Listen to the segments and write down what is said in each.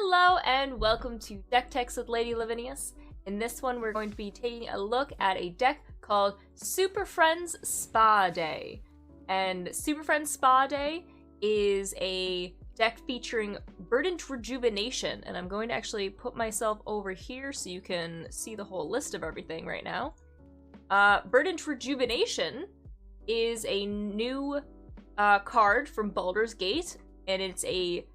Hello and welcome to Deck Techs with Lady Lavinius. In this one, we're going to be taking a look at a deck called Superfriends Spa Day. And Superfriends Spa Day is a deck featuring Verdant Rejuvenation. And I'm going to actually put myself over here so you can see the whole list of everything right now. Verdant Rejuvenation is a new card from Baldur's Gate, and it's a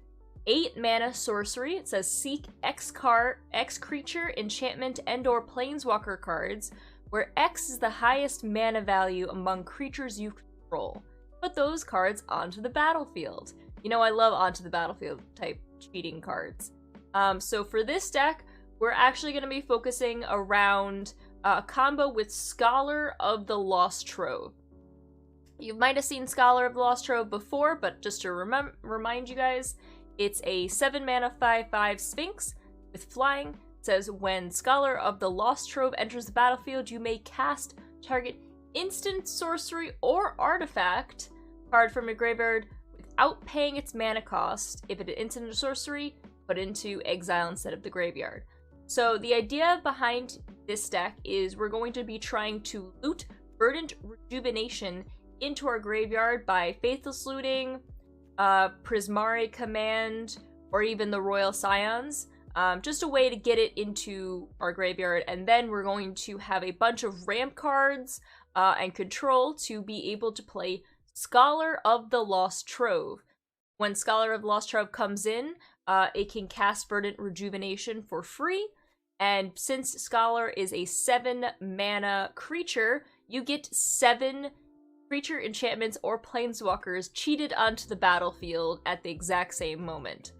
8 mana sorcery. It says seek X creature, enchantment, and/or planeswalker cards, where X is the highest mana value among creatures you control. Put those cards onto the battlefield. You know, I love onto the battlefield type cheating cards. So for this deck, we're actually going to be focusing around a combo with Scholar of the Lost Trove. You might have seen Scholar of the Lost Trove before, but just to remind you guys, it's a 7 mana 5/5 Sphinx with flying. It says when Scholar of the Lost Trove enters the battlefield, you may cast target instant sorcery or artifact card from your graveyard without paying its mana cost. If it is instant sorcery, put into exile instead of the graveyard. So the idea behind this deck is we're going to be trying to loot Verdant Rejuvenation into our graveyard by Faithless Looting, Prismari Command, or even the Royal Scions. Just a way to get it into our graveyard, and then we're going to have a bunch of ramp cards and control to be able to play Scholar of the Lost Trove. When Scholar of the Lost Trove comes in, it can cast Verdant Rejuvenation for free, and since Scholar is a 7 mana creature, you get 7 creature enchantments or planeswalkers cheated onto the battlefield at the exact same moment.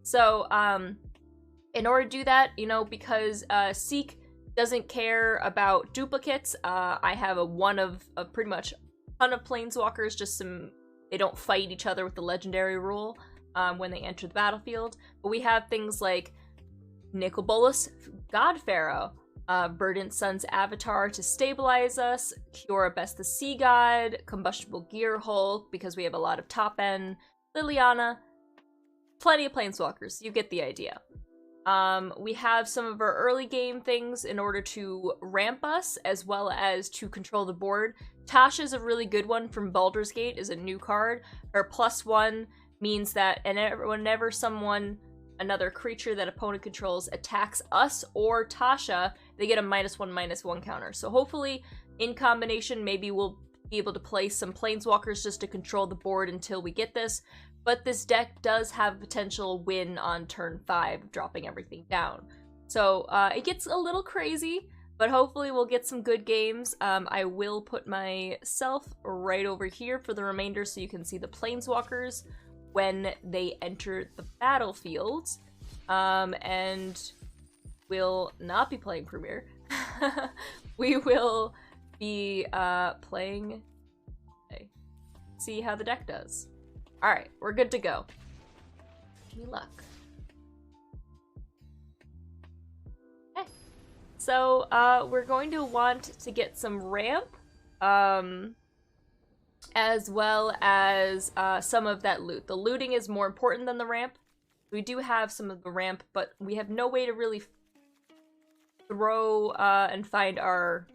So, in order to do that, you know, because Seek doesn't care about duplicates, I have a pretty much ton of planeswalkers, just they don't fight each other with the legendary rule when they enter the battlefield. But we have things like Nicol Bolas God Pharaoh, Verdant Sun's Avatar to stabilize us, Kiora Best the Sea God, Combustible Gear Hulk, because we have a lot of top end, Liliana, plenty of planeswalkers, you get the idea. We have some of our early game things in order to ramp us, as well as to control the board. Tasha's a really good one from Baldur's Gate, is a new card. Her +1 means that whenever another creature that opponent controls attacks us or Tasha, they get a -1/-1 counter. So hopefully, in combination, maybe we'll be able to play some planeswalkers just to control the board until we get this. But this deck does have potential win on turn 5, dropping everything down. So it gets a little crazy, but hopefully we'll get some good games. I will put myself right over here for the remainder so you can see the planeswalkers when they enter the battlefield, and we'll not be playing Premier. We will be playing. Okay. See how the deck does. All right, we're good to go. Wish me luck. Okay, so we're going to want to get some ramp. As well as some of that loot. The looting is more important than the ramp. We do have some of the ramp, but we have no way to really throw and find our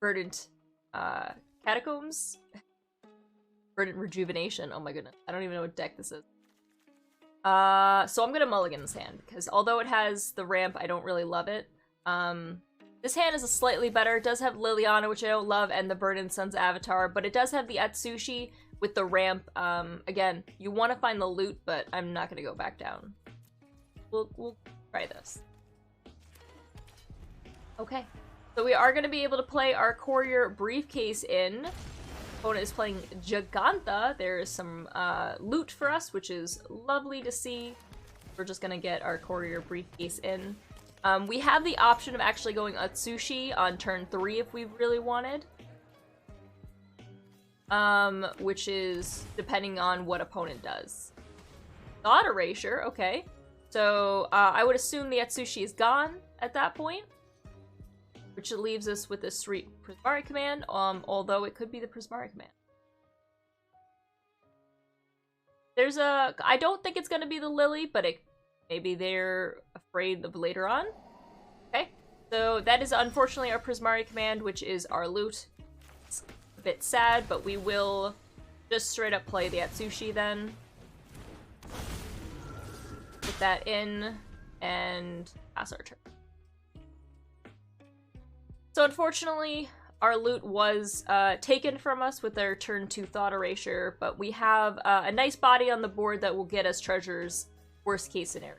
Verdant Catacombs. Verdant Rejuvenation. Oh my goodness. I don't even know what deck this is. So I'm gonna mulligan this hand, because although it has the ramp, I don't really love it. This hand is a slightly better. It does have Liliana, which I don't love, and the Verdant Sun's Avatar, but it does have the Atsushi with the ramp. Again, you want to find the loot, but I'm not going to go back down. We'll try this. Okay, so we are going to be able to play our Courier Briefcase in. Opponent is playing Giganta. There is some loot for us, which is lovely to see. We're just going to get our Courier Briefcase in. We have the option of actually going Atsushi on turn 3 if we really wanted. Which is depending on what opponent does. Thought Erasure, okay. So, I would assume the Atsushi is gone at that point. Which leaves us with this sweet Prismari Command, although it could be the Prismari Command. I don't think it's gonna be the Lily, but it Maybe they're afraid of later on. Okay, so that is unfortunately our Prismari command, which is our loot. It's a bit sad, but we will just straight up play the Atsushi then. Put that in and pass our turn. So unfortunately, our loot was taken from us with our turn 2 Thought Erasure, but we have a nice body on the board that will get us treasures, worst case scenario.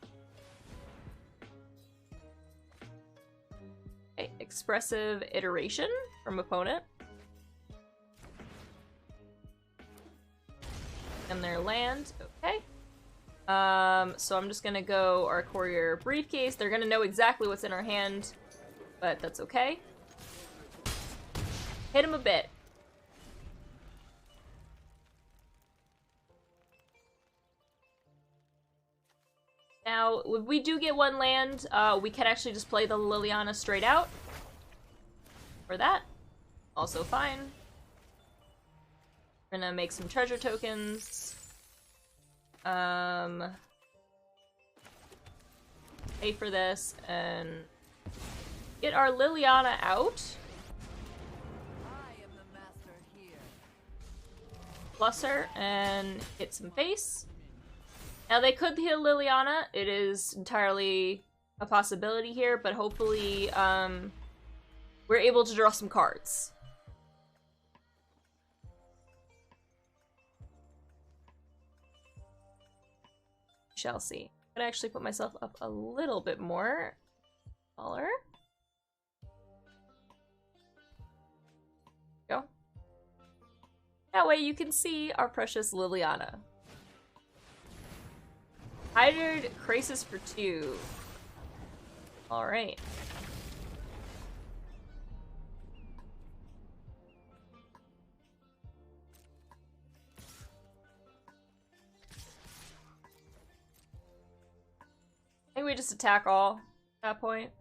Okay, Expressive Iteration from opponent. And their land, okay. So I'm just gonna go our Courier Briefcase. They're gonna know exactly what's in our hand, but that's okay. Hit him a bit. Now, if we do get one land, we can actually just play the Liliana straight out. For that. Also fine. We're gonna make some treasure tokens. Pay for this and get our Liliana out. Plus her and hit some face. Now they could heal Liliana. It is entirely a possibility here, but hopefully we're able to draw some cards. Shall see. I'm gonna actually put myself up a little bit more. Taller. Go. That way you can see our precious Liliana. Hydrid Crisis for 2. Alright. I think we just attack all at that point.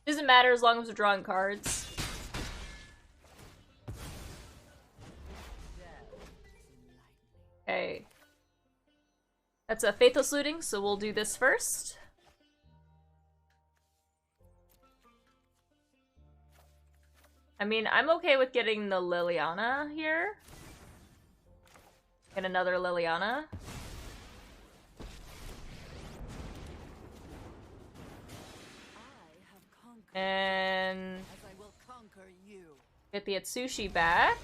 Doesn't matter as long as we're drawing cards. Okay. That's a Faithless Looting, so we'll do this first. I mean, I'm okay with getting the Liliana here. Get another Liliana. And get the Atsushi back.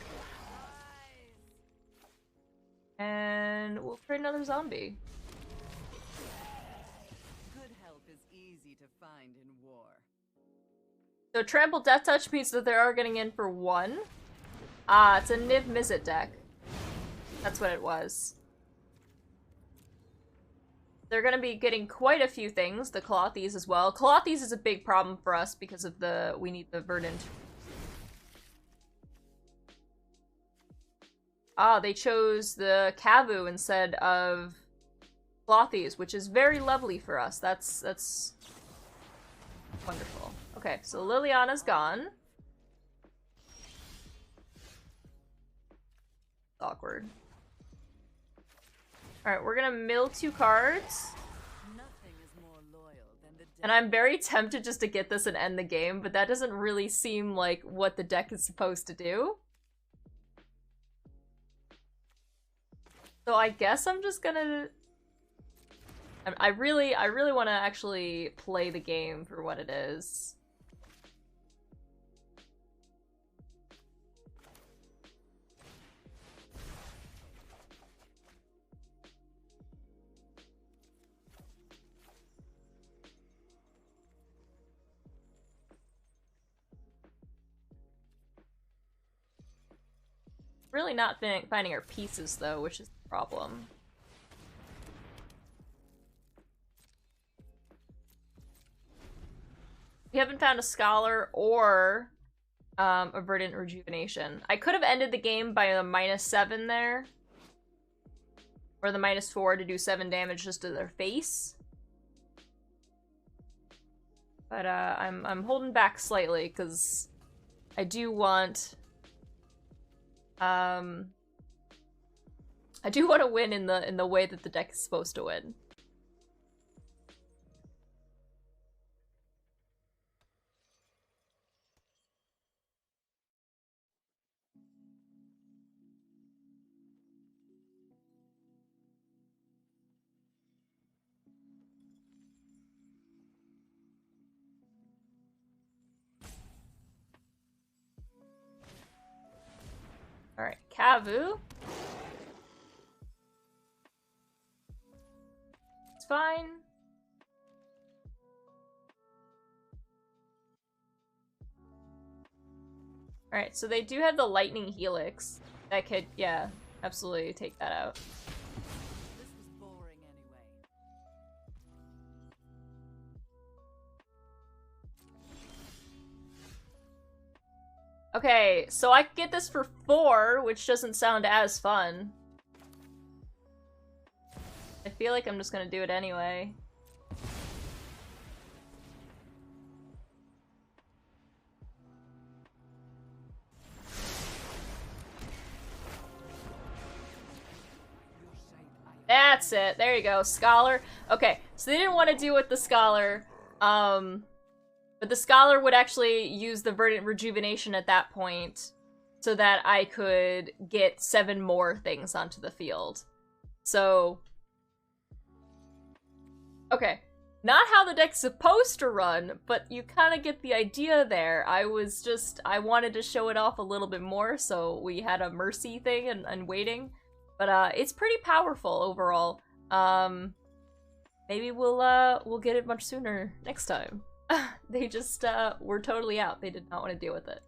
And we'll create another zombie. Good help is easy to find in war. So Trample Death Touch means that they are getting in for 1. Ah, it's a Niv Mizzet deck. That's what it was. They're gonna be getting quite a few things, the Clothies as well. Clothies is a big problem for us because of we need the Verdant. Ah, they chose the Kavu instead of Clothies, which is very lovely for us. That's wonderful. Okay, so Liliana's gone. Awkward. Alright, we're gonna mill 2 cards. Nothing is more loyal than the And I'm very tempted just to get this and end the game, but that doesn't really seem like what the deck is supposed to do. So I guess I'm just gonna... I really want to actually play the game for what it is. Really not finding our pieces though, which is the problem. We haven't found a Scholar or a Verdant Rejuvenation. I could have ended the game by a -7 there. Or the -4 to do 7 damage just to their face. But I'm holding back slightly because I do want I do want to win in the way that the deck is supposed to win. Alright, Kavu. It's fine. Alright, so they do have the Lightning Helix. That could, yeah, absolutely take that out. This was boring anyway. Okay, so I could get this for 4, which doesn't sound as fun. I feel like I'm just gonna do it anyway. That's it. There you go. Scholar. Okay, so they didn't want to deal with the Scholar. But the Scholar would actually use the Verdant Rejuvenation at that point so that I could get 7 more things onto the field. So... okay. Not how the deck's supposed to run, but you kind of get the idea there. I wanted to show it off a little bit more, so we had a Mercy thing and waiting. But it's pretty powerful overall. Maybe we'll get it much sooner next time. They just were totally out. They did not want to deal with it.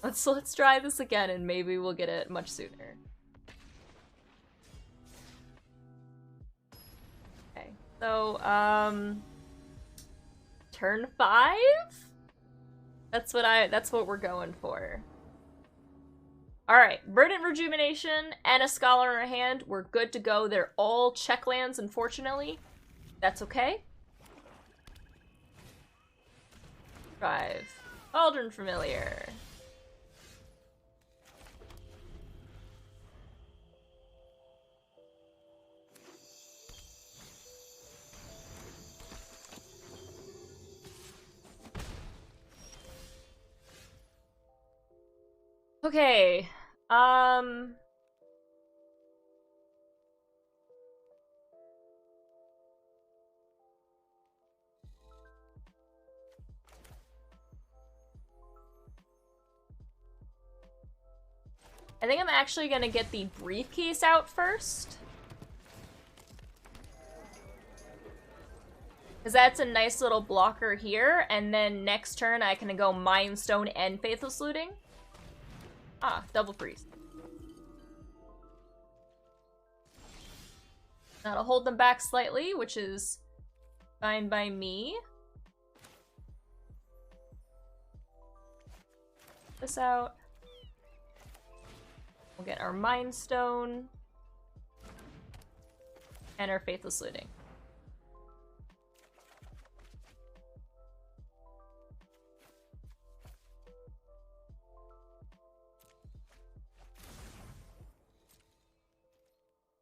Let's try this again and maybe we'll get it much sooner. Okay. So turn 5? That's what we're going for. Alright, Verdant Rejuvenation and a Scholar in our hand. We're good to go. They're all check lands, unfortunately. That's okay. 5. Aldrin Familiar. Okay, I think I'm actually gonna get the briefcase out first. Because that's a nice little blocker here, and then next turn I can go Mind Stone and Faithless Looting. Ah, double freeze. That'll hold them back slightly, which is fine by me. This out. We'll get our Mind Stone and our Faithless Looting.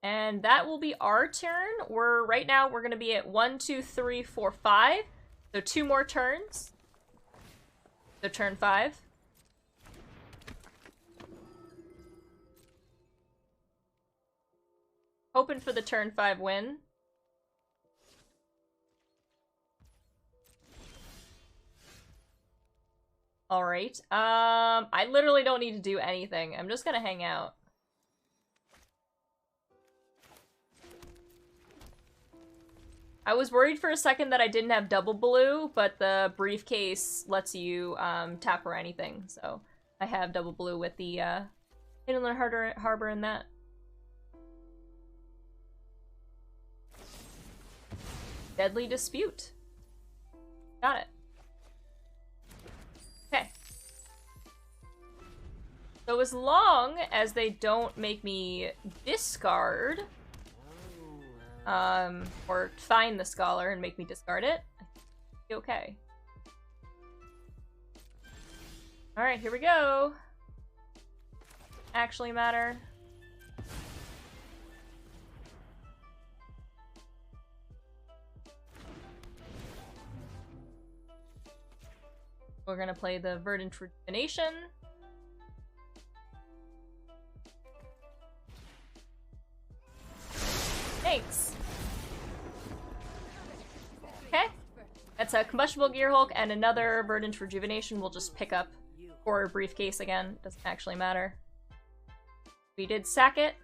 And that will be our turn. Right now we're gonna be at 1, 2, 3, 4, 5. So 2 more turns. So turn 5. Hoping for the turn 5 win. Alright. I literally don't need to do anything. I'm just gonna hang out. I was worried for a second that I didn't have double blue, but the briefcase lets you tap for anything, so I have double blue with the Inland Harbor and that. Deadly Dispute. Got it. Okay. So as long as they don't make me discard... or find the Scholar and make me discard it, I think it'll be okay. Alright, here we go. actually matter. We're gonna play the Verdant Rejuvenation. Thanks. Okay. That's a Combustible Gear Hulk and another Verdant Rejuvenation. We'll just pick up for a briefcase again. Doesn't actually matter. We did sack it.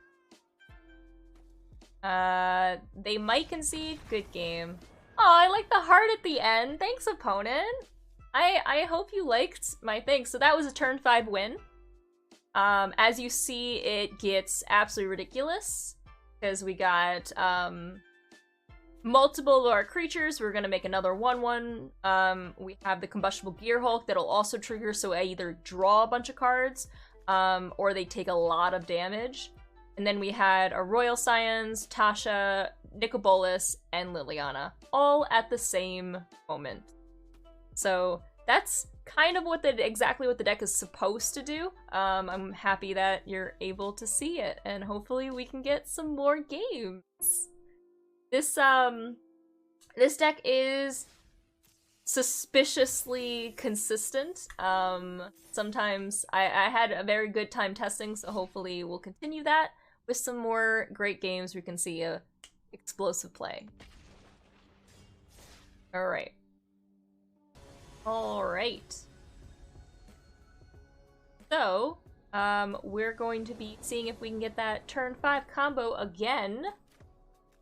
They might concede. Good game. Oh, I like the heart at the end. Thanks, opponent. I hope you liked my thing. So that was a turn 5 win. As you see, it gets absolutely ridiculous. Because we got multiple of our creatures. We're gonna make another 1/1. We have the Combustible Gear Hulk that'll also trigger, so I either draw a bunch of cards, or they take a lot of damage. And then we had a Royal Scions, Tasha, Nicobolus, and Liliana, all at the same moment. So that's kind of what exactly what the deck is supposed to do. I'm happy that you're able to see it, and hopefully we can get some more games. This deck is suspiciously consistent. Sometimes I had a very good time testing, so hopefully we'll continue that with some more great games. We can see a explosive play. Alright. So, we're going to be seeing if we can get that turn 5 combo again.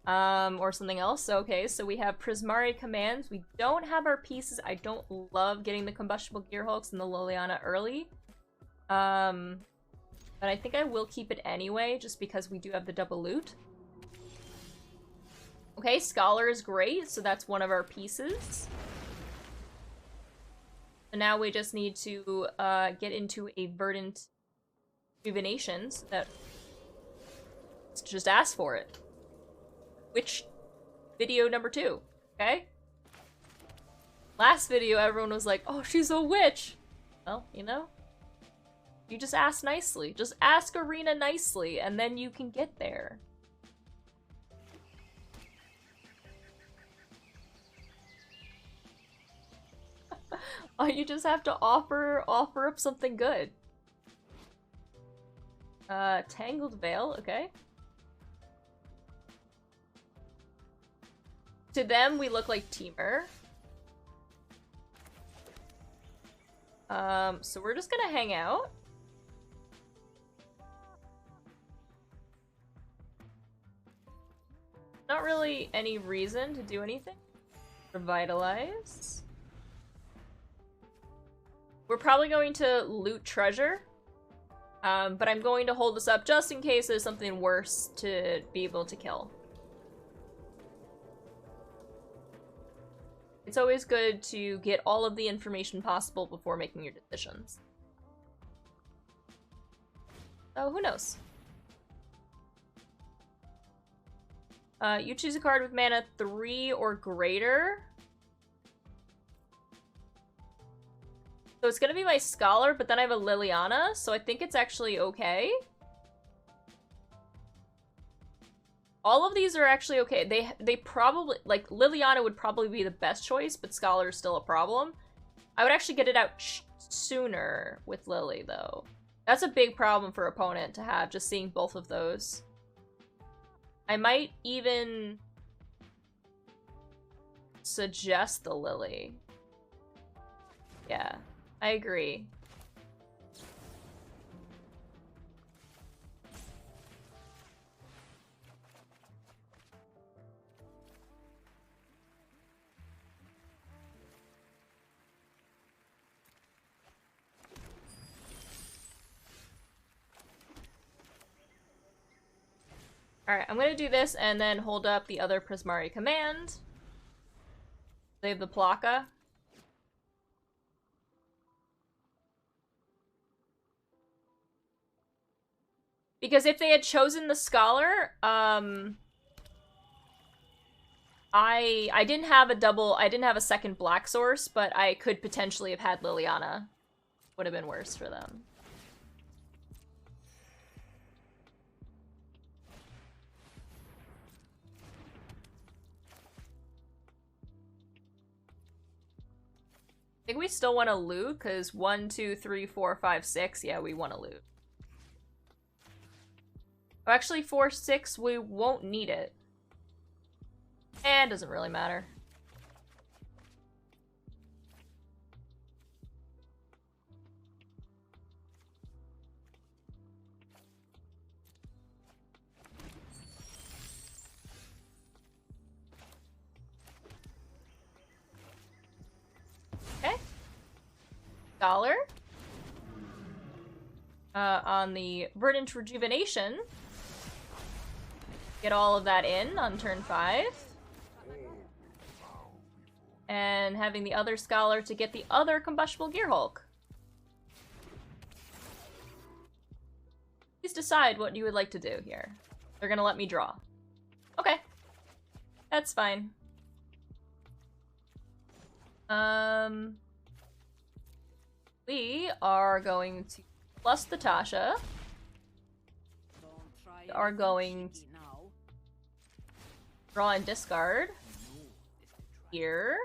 Or something else. Okay, so we have Prismari commands. We don't have our pieces. I don't love getting the Combustible Gear Hulks and the Liliana early. But I think I will keep it anyway, just because we do have the double loot. Okay, Scholar is great, so that's one of our pieces. So now we just need to get into a Verdant Rejuvenation, so that just ask for it. Witch video number 2, okay? Last video, everyone was like, oh, she's a witch! Well, you know, you just ask nicely. Just ask Arena nicely, and then you can get there. Oh, you just have to offer up something good. Tangled Veil, okay. To them, we look like Teamer. So we're just gonna hang out. Not really any reason to do anything. Revitalize. We're probably going to loot treasure. But I'm going to hold this up just in case there's something worse to be able to kill. It's always good to get all of the information possible before making your decisions. So who knows? You choose a card with mana 3 or greater. So it's gonna be my Scholar, but then I have a Liliana, so I think it's actually okay. All of these are actually okay. They probably, like, Liliana would probably be the best choice, but Scholar is still a problem. I would actually get it out sooner with Lily, though. That's a big problem for opponent to have, just seeing both of those. I might even suggest the Lily. Yeah, I agree. Alright, I'm gonna do this and then hold up the other Prismari command. Save the Plaka. Because if they had chosen the Scholar, I didn't have a second black source, but I could potentially have had Liliana. Would have been worse for them. think we still want to loot, because 1, 2, 3, 4, 5, 6. Yeah, we want to loot. Oh, actually, 4, 6, we won't need it. And doesn't really matter. Okay. Scholar. On the Verdant Rejuvenation. Get all of that in on turn 5. And having the other Scholar to get the other Combustible Gear Hulk. Please decide what you would like to do here. They're gonna let me draw. Okay. That's fine. We are going to plus the Tasha. We are going to draw and discard here.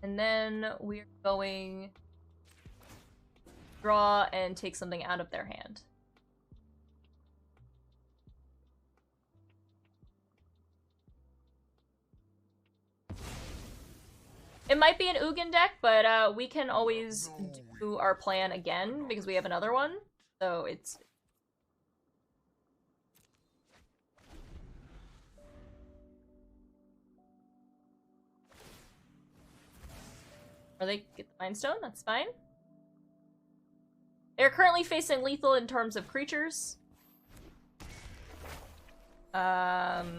And then we're going to draw and take something out of their hand. It might be an Ugin deck, but we can always do our plan again because we have another one. So it's... Or they get the Mind Stone, that's fine. They're currently facing lethal in terms of creatures. Bunch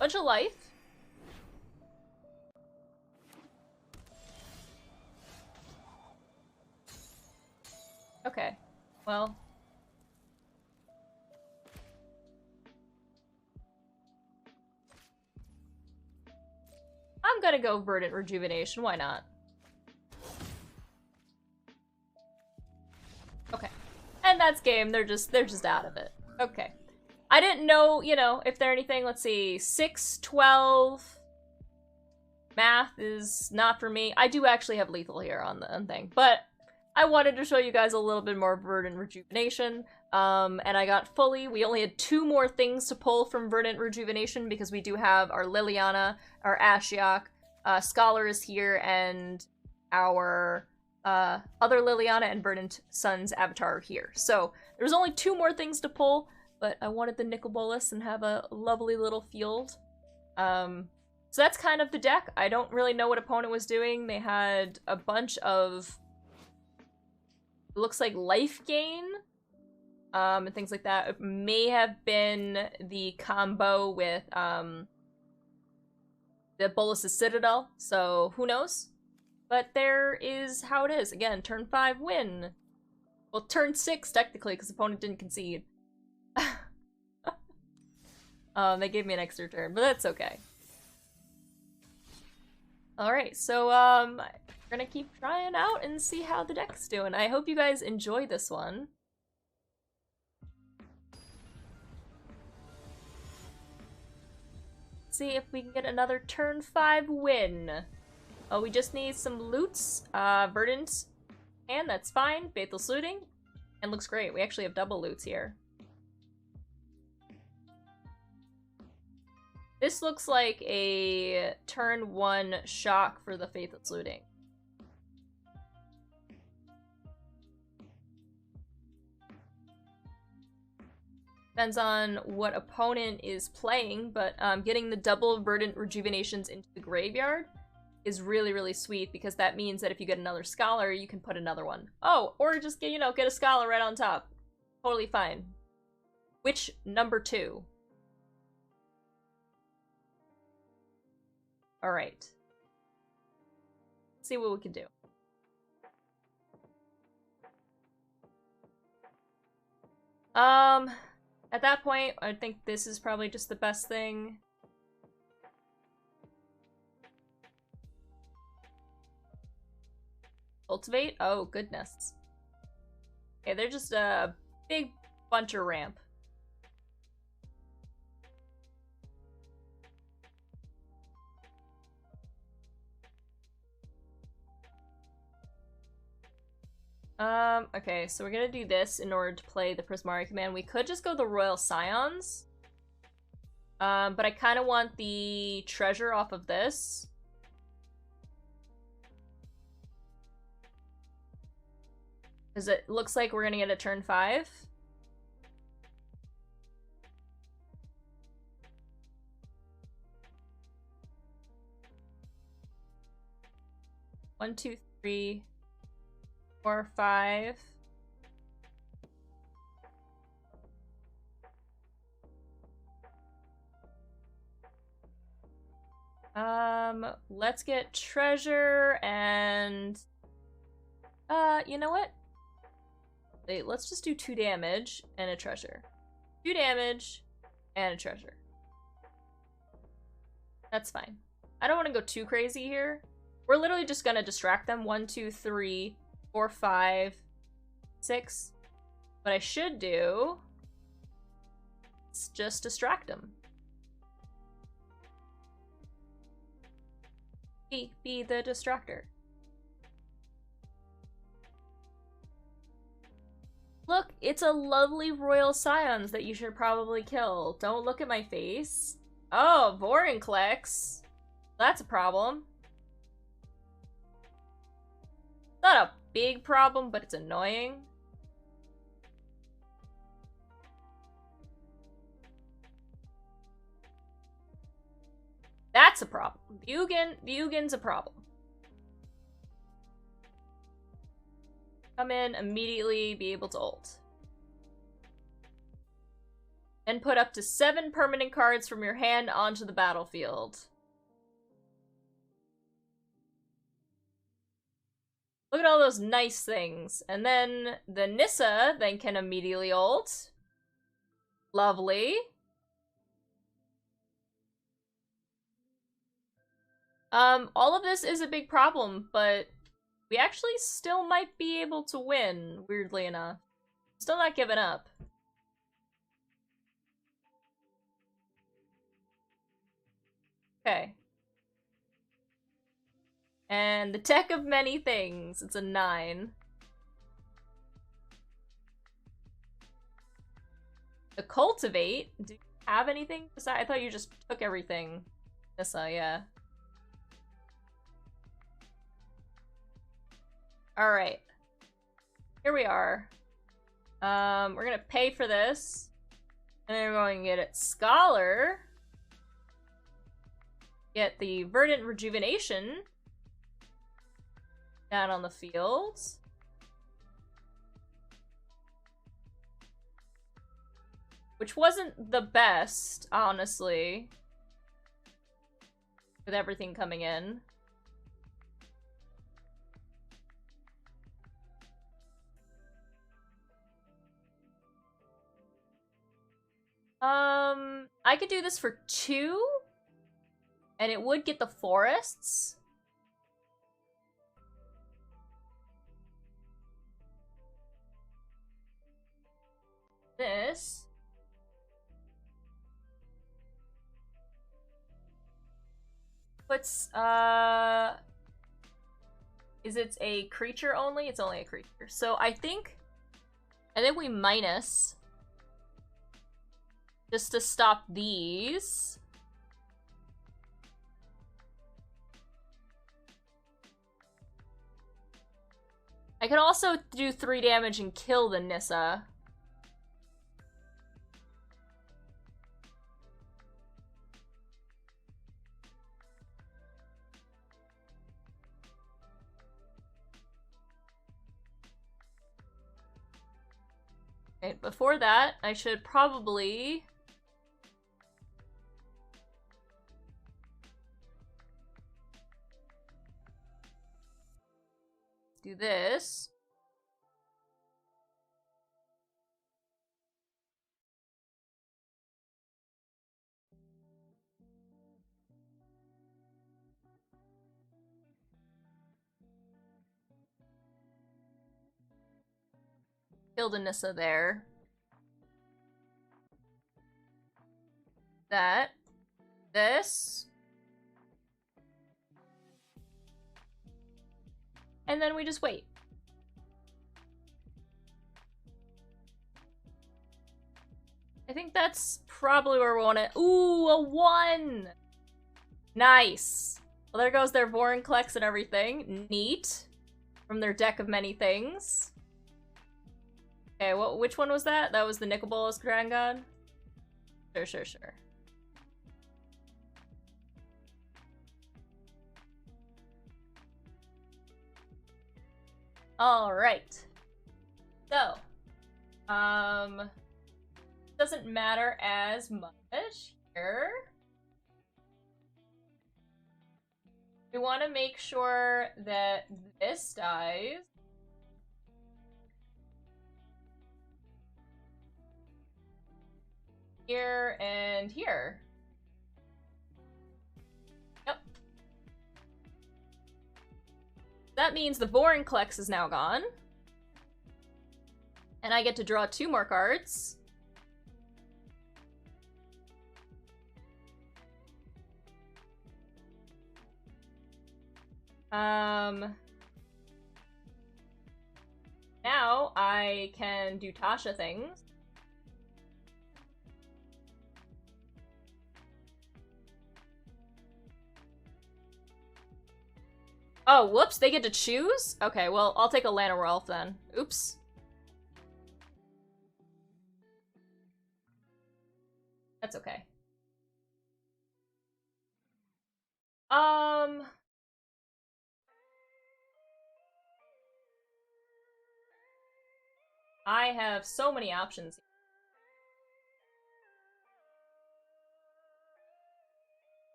of life. Okay, well. I'm gonna go Verdant Rejuvenation, why not? Okay. And that's game, they're just out of it. Okay. I didn't know, you know, if they're anything, let's see, 6, 12... Math is not for me. I do actually have lethal here on the thing, but I wanted to show you guys a little bit more Verdant Rejuvenation, and I got fully. We only had 2 more things to pull from Verdant Rejuvenation because we do have our Liliana, our Ashiok, Scholar is here, and our other Liliana and Verdant Sun's avatar are here. So there's only 2 more things to pull, but I wanted the Nicol Bolas and have a lovely little field. So that's kind of the deck. I don't really know what opponent was doing. They had a bunch of... looks like life gain, and things like that. It may have been the combo with, the Bolas' Citadel, so who knows? But there is how it is. Again, turn 5 win. Well, turn 6, technically, because the opponent didn't concede. They gave me an extra turn, but that's okay. Alright, so, we're gonna keep trying out and see how the deck's doing. I hope you guys enjoy this one. See if we can get another turn 5 win. Oh, we just need some loots. Verdant, and that's fine. Faithless looting, and looks great. We actually have double loots here. This looks like a turn 1 shock for the Faithless looting. Depends on what opponent is playing, but getting the double Verdant Rejuvenations into the graveyard is really, really sweet because that means that if you get another Scholar, you can put another one. Oh, or just get, you know, get a Scholar right on top. Totally fine. Which number 2? Alright. See what we can do. At that point, I think this is probably just the best thing. Cultivate? Oh, goodness. Okay, they're just a big bunch of ramp. Okay, so we're gonna do this in order to play the Prismari command. We could just go the Royal Scions. But I kind of want the treasure off of this. Because it looks like we're gonna get a turn 5. One, two, three, 4, 5. Let's get treasure and you know what? Wait, let's just do 2 damage and a treasure. 2 damage and a treasure. That's fine. I don't want to go too crazy here. We're literally just gonna distract them. 1, 2, 3, 4, 5, 6. What I should do is just distract them. Be the distractor. Look, it's a lovely Royal Scions that you should probably kill. Don't look at my face. Oh, Vorinclex. That's a problem. Not a big problem, but it's annoying. That's a problem. Bugin's a problem. Come in, immediately be able to ult. Then put up to 7 permanent cards from your hand onto the battlefield. Look at all those nice things. And then the Nissa then can immediately ult. Lovely. All of this is a big problem, but we actually still might be able to win, weirdly enough. Still not giving up. Okay. And the tech of many things. It's a 9. The cultivate. Do you have anything? I thought you just took everything. Nissa, yeah. Alright. Here we are. We're gonna pay for this. And then we're going to get it Scholar. Get the Verdant Rejuvenation. Down on the field. Which wasn't the best, honestly. With everything coming in. I could do this for 2. And it would get the forests. This. Puts, is it a creature only? It's only a creature. So I think we minus just to stop these. I can also do 3 damage and kill the Nissa. Okay, before that, I should probably do this. Kill the Nissa there. That. This. And then we just wait. I think that's probably where we want to. Ooh, a 1! Nice. Well, there goes their Vorinclex and everything. Neat. From their deck of many things. Okay, which one was that? That was the Nicol Dragon God? Sure. Alright. So, doesn't matter as much here. We want to make sure that this dies. Here and here. Yep. That means the Vorinclex is now gone. And I get to draw 2 more cards. Now I can do Tasha things. Oh, whoops, they get to choose? Okay, well, I'll take a Lana Rolf then. Oops. That's okay. I have so many options.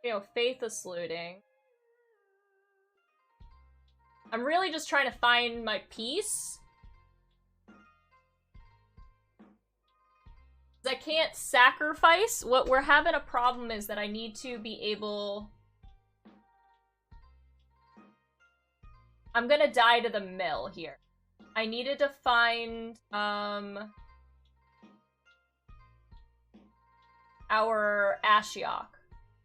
You know, Faithless Looting. I'm really just trying to find my piece. I can't sacrifice. What we're having a problem is that I need to be able... I'm gonna die to the mill here. I needed to find, our Ashiok.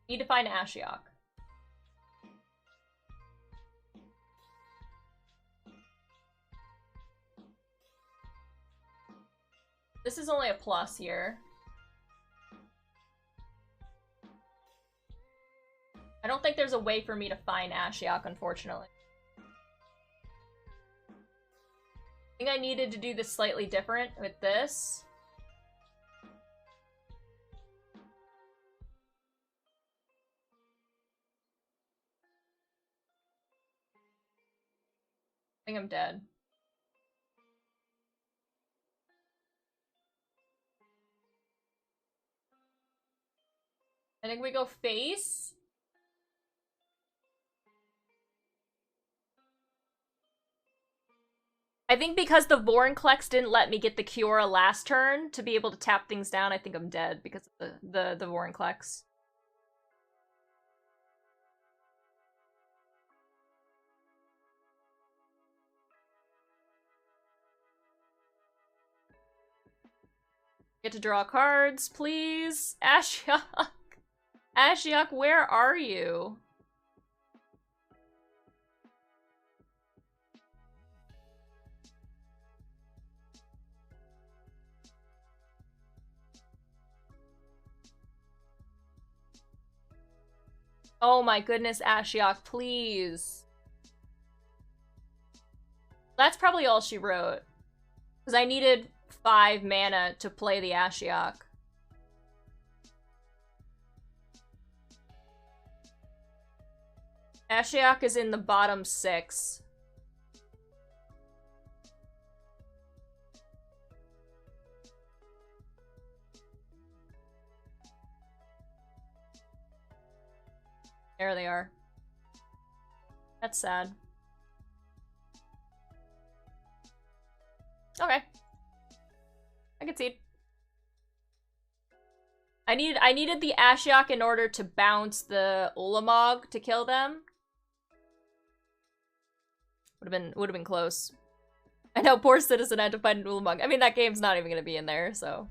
Need to find Ashiok. This is only a plus here. I don't think there's a way for me to find Ashiok, unfortunately. I think I needed to do this slightly different with this. I think I'm dead. I think we go face. I think because the Vorinclex didn't let me get the Kiora last turn to be able to tap things down, I think I'm dead because of the Vorinclex. Get to draw cards, please. Ashiok. Ashiok, where are you? Oh my goodness, Ashiok, please. That's probably all she wrote. Because I needed 5 mana to play the Ashiok. Ashiok is in the bottom 6. There they are. That's sad. Okay. I concede. I needed the Ashiok in order to bounce the Ulamog to kill them. Would have been close. I know, poor Citizen had to fight an Ulamog. I mean, that game's not even gonna be in there, so.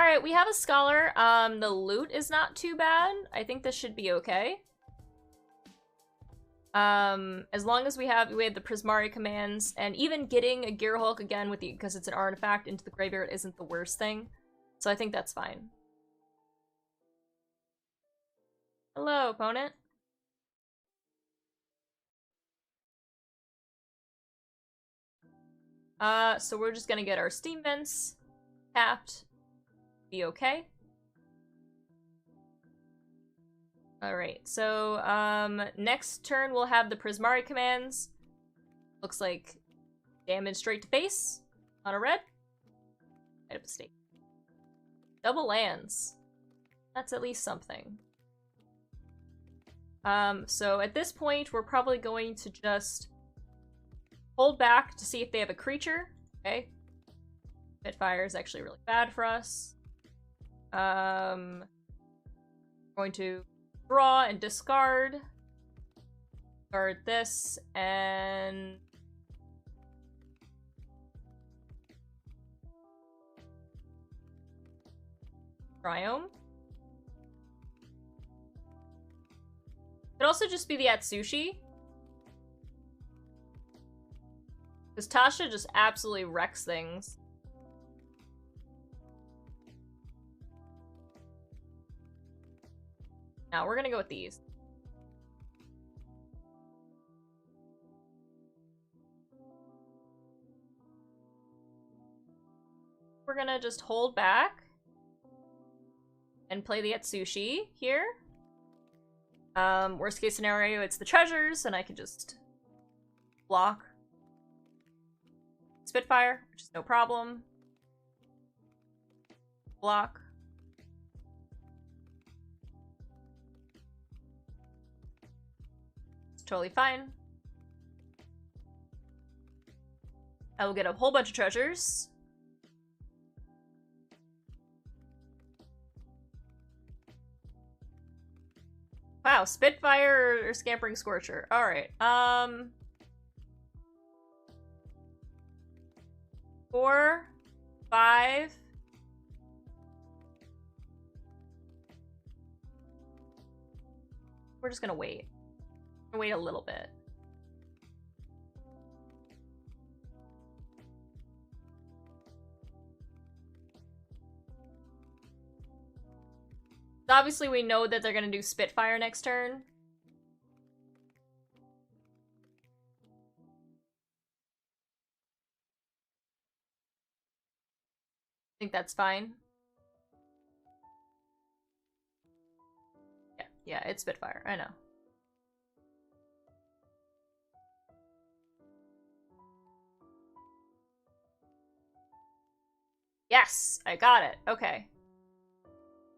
Alright, we have a scholar. The loot is not too bad. I think this should be okay. As long as we have the Prismari commands, and even getting a Gear Hulk again with because it's an artifact into the graveyard isn't the worst thing. So I think that's fine. Hello, opponent. So we're just gonna get our steam vents tapped. Be okay. Alright, so, next turn we'll have the Prismari commands. Looks like damage straight to face on a red. Right up a stake. Double lands. That's at least something. So at this point, we're probably going to just hold back to see if they have a creature. Okay. Spitfire is actually really bad for us. Going to draw and discard. Discard this, and Triome. Could also just be the Atsushi. Because Tasha just absolutely wrecks things. Now we're gonna go with these. We're gonna just hold back and play the Atsushi here. Worst case scenario, it's the treasures, and I can just block Spitfire, which is no problem. Block. It's totally fine. I will get a whole bunch of treasures. Wow, Spitfire or Scampering Scorcher. Alright, 4, 5. We're just gonna wait. Wait a little bit. Obviously, we know that they're gonna do Spitfire next turn. I think that's fine. Yeah, it's Spitfire. I know. Yes, I got it. Okay.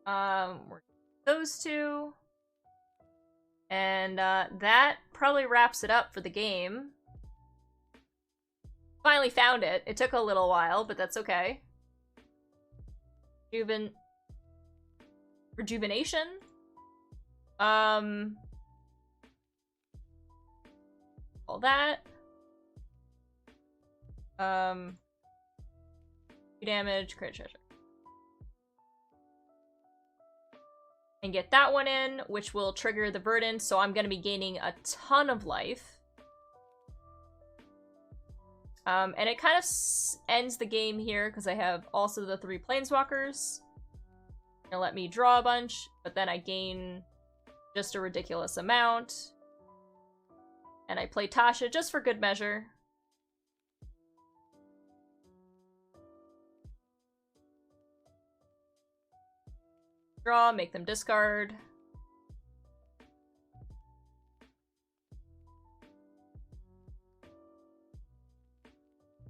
We're those two. And, that probably wraps it up for the game. Finally found it. It took a little while, but that's okay. Rejuvenation? All that. 2 damage, crit treasure. And get that one in, which will trigger the Verdant, so I'm gonna be gaining a ton of life. And it kind of ends the game here, because I have also the 3 Planeswalkers. Gonna let me draw a bunch, but then I gain just a ridiculous amount. And I play Tasha just for good measure. Draw, make them discard.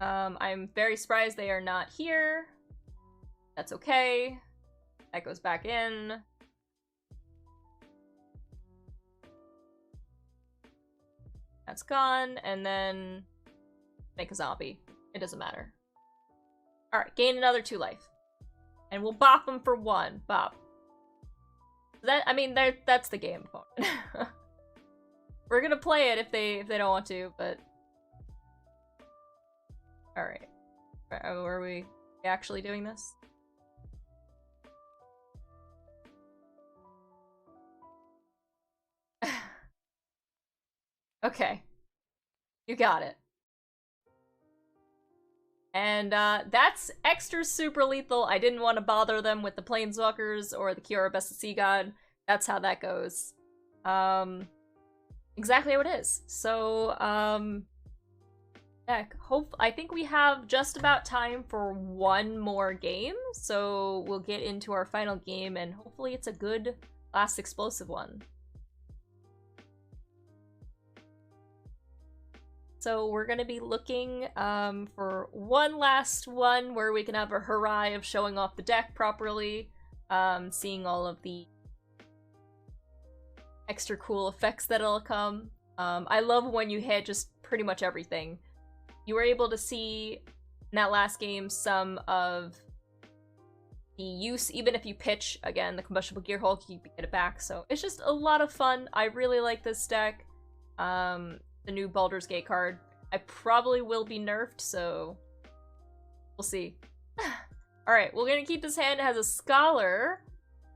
I'm very surprised they are not here. That's okay. That goes back in. That's gone, and then make a zombie. It doesn't matter. Alright, gain another 2 life. And we'll bop them for 1. Bop. That, I mean, that's the game opponent. We're gonna play it if they don't want to, but... Alright. Are we actually doing this? Okay. You got it. And that's extra super lethal. I didn't want to bother them with the Planeswalkers or the Kiora Best of Sea God. That's how that goes. Exactly how it is. So, heck, I think we have just about time for one more game. So we'll get into our final game, and hopefully it's a good last explosive one. So we're going to be looking for one last one where we can have a hurrah of showing off the deck properly, seeing all of the extra cool effects that'll come. I love when you hit just pretty much everything. You were able to see in that last game some of the use, even if you pitch, again, the Combustible Gearhulk, you get it back. So it's just a lot of fun. I really like this deck. The new Baldur's Gate card. I probably will be nerfed, so we'll see. Alright, we're gonna keep this hand. It has a Scholar,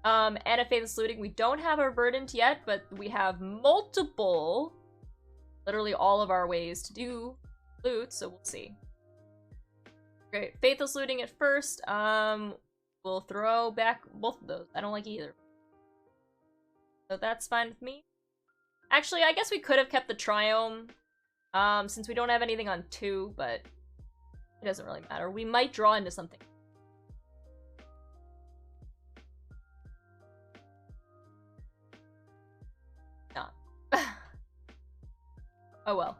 and a Faithless Looting. We don't have a Verdant yet, but we have multiple, literally all of our ways to do loot, so we'll see. Great, Faithless Looting at first. We'll throw back both of those. I don't like either. So that's fine with me. Actually, I guess we could have kept the Triome, since we don't have anything on 2, but it doesn't really matter. We might draw into something. Not. Oh well.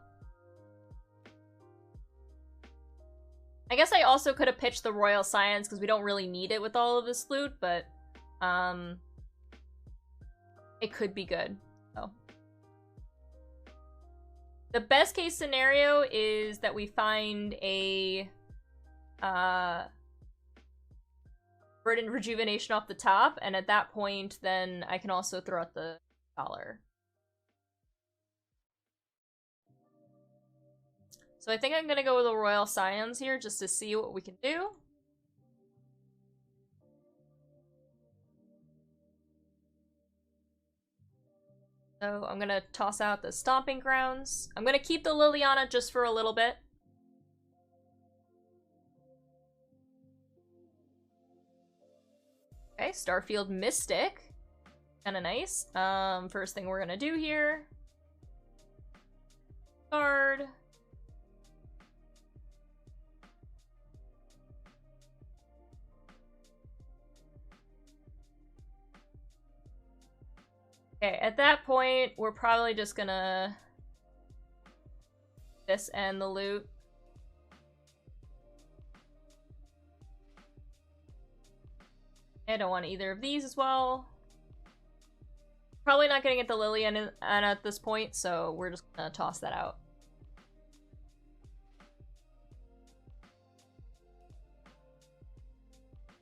I guess I also could have pitched the Royal Science, because we don't really need it with all of this loot, but, it could be good, so. The best case scenario is that we find a Verdant Rejuvenation off the top, and at that point, then I can also throw out the Scholar. So I think I'm gonna go with a Royal Scions here just to see what we can do. So I'm gonna toss out the Stomping Grounds. I'm gonna keep the Liliana just for a little bit. Okay, Starfield Mystic. Kinda nice. First thing we're gonna do here. Card. Okay, at that point, we're probably just gonna this and the loot. I don't want either of these as well. Probably not gonna get the Liliana at this point, so we're just gonna toss that out.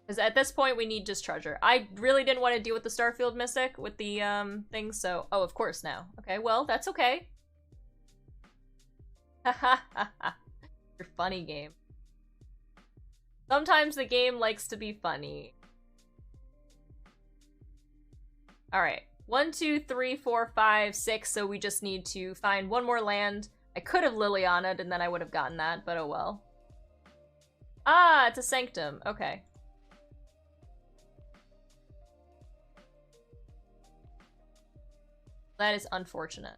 Because at this point, we need just Treasure. I really didn't want to deal with the Starfield Mystic with the things, so... Oh, of course now. Okay, well, that's okay. You're funny, game. Sometimes the game likes to be funny. Alright. 1, 2, 3, 4, 5, 6, so we just need to find one more land. I could have Liliana'd and then I would have gotten that, but oh well. Ah, it's a Sanctum. Okay. That is unfortunate.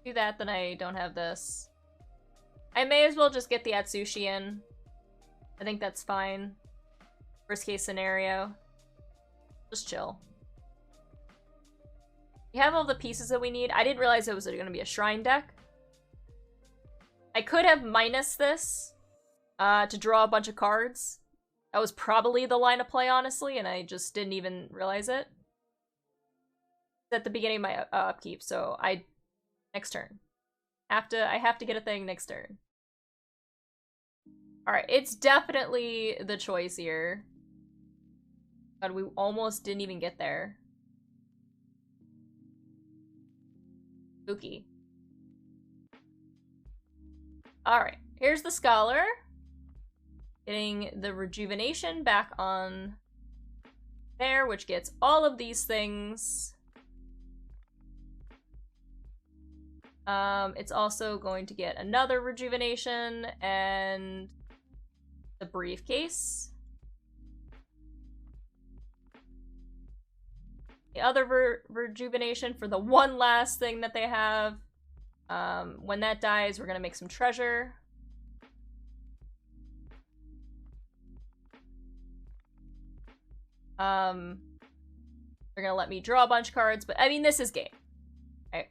Do that, then I don't have this. I may as well just get the Atsushi in. I think that's fine. Worst case scenario. Just chill. We have all the pieces that we need. I didn't realize it was going to be a shrine deck. I could have minus this to draw a bunch of cards. That was probably the line of play, honestly, and I just didn't even realize it. It's at the beginning of my upkeep, so next turn. I have to get a thing next turn. Alright, it's definitely the choice here. God, we almost didn't even get there. Spooky. Alright, here's the Scholar. Getting the rejuvenation back on there, which gets all of these things. It's also going to get another rejuvenation and the briefcase. The other rejuvenation for the one last thing that they have. When that dies, we're gonna make some treasure. They're gonna let me draw a bunch of cards, but I mean, this is game. Okay.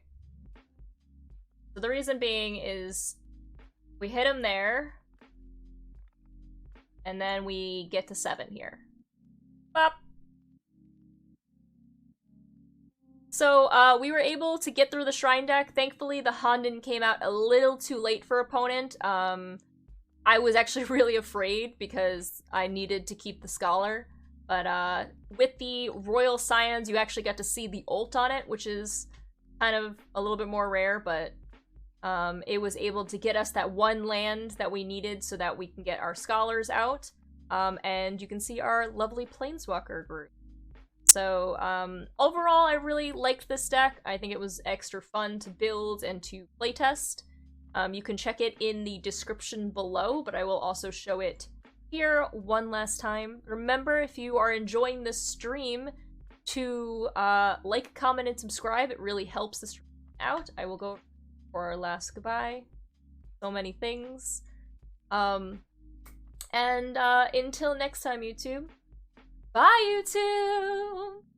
So the reason being is we hit him there, and then we get to 7 here. Bop. So, we were able to get through the Shrine deck. Thankfully, the Honden came out a little too late for opponent. I was actually really afraid because I needed to keep the Scholar. But, with the Royal Scions, you actually got to see the ult on it, which is kind of a little bit more rare, but it was able to get us that one land that we needed so that we can get our Scholars out. And you can see our lovely Planeswalker group. So, overall, I really liked this deck. I think it was extra fun to build and to playtest. You can check it in the description below, but I will also show it here one last time. Remember, if you are enjoying this stream, to like, comment, and subscribe. It really helps the stream out. I will go for our last goodbye. So many things. And until next time, YouTube. Bye, YouTube!